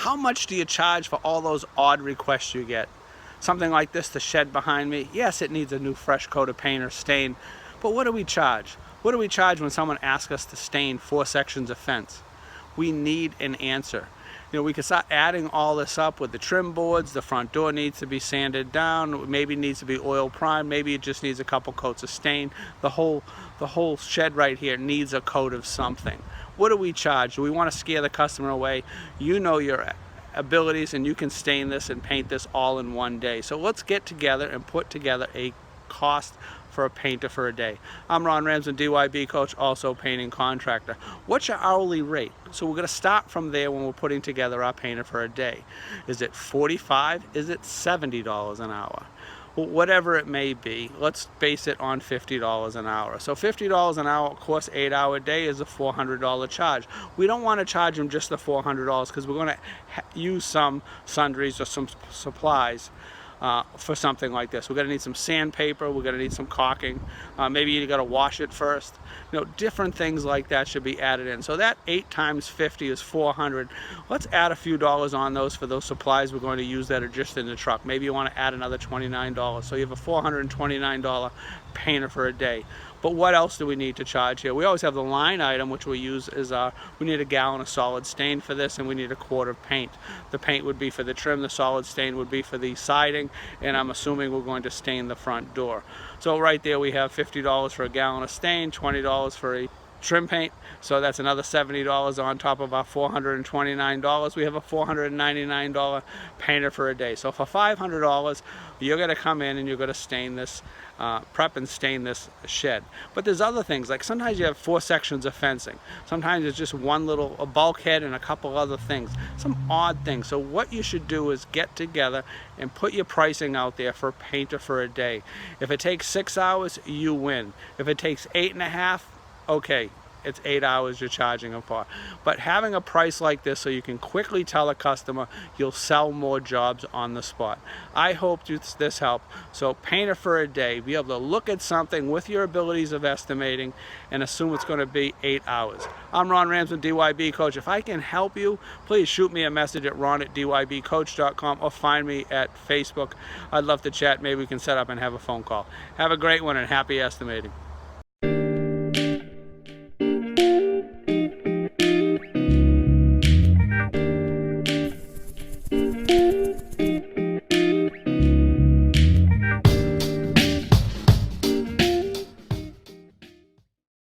How much do you charge for all those odd requests you get? Something like this, the shed behind me, yes, it needs a new fresh coat of paint or stain, but what do we charge? What do we charge when someone asks us to stain 4 sections of fence? We need an answer. You know, we can start adding all this up with the trim boards. The front door needs to be sanded down, maybe it needs to be oil primed, maybe it just needs a couple coats of stain. The whole shed right here needs a coat of something. What do we charge? Do we want to scare the customer away? You know your abilities and you can stain this and paint this all in one day. So let's get together and put together a cost for a painter for a day. I'm Ron Ramsden, DYBCoach, also painting contractor. What's your hourly rate? So we're going to start from there when we're putting together our painter for a day. Is it $45? Is it $70 an hour? Well, whatever it may be, let's base it on $50 an hour. So $50 an hour, of course, 8-hour day is a $400 charge. We don't want to charge them just the $400 because we're going to use some sundries or some supplies for something like this. We're going to need some sandpaper, we're going to need some caulking, maybe you got to wash it first. You know, different things like that should be added in. So that 8 times 50 is $400. Let's add a few dollars on those for those supplies we're going to use that are just in the truck. Maybe you want to add another $29. So you have a $429 painter for a day. But what else do we need to charge here? We always have the line item, which we use is we need a gallon of solid stain for this, and we need a quart of paint. The paint would be for the trim, the solid stain would be for the siding, and I'm assuming we're going to stain the front door. So right there we have $50 for a gallon of stain, $20 for a trim paint, so that's another $70 on top of our $429. We have a $499 painter for a day. So for $500, you're going to come in and you're going to stain this, prep and stain this shed. But there's other things, like sometimes you have 4 sections of fencing. Sometimes it's just one little a bulkhead and a couple other things, some odd things. So what you should do is get together and put your pricing out there for a painter for a day. If it takes 6 hours, you win. If it takes 8.5, okay, it's 8 hours you're charging them for. But having a price like this so you can quickly tell a customer, you'll sell more jobs on the spot. I hope this helped. So painter for a day, be able to look at something with your abilities of estimating and assume it's going to be 8 hours. I'm Ron Ramsden, DYBCoach. If I can help you, please shoot me a message at ron@dybcoach.com or find me at Facebook. I'd love to chat. Maybe we can set up and have a phone call. Have a great one and happy estimating.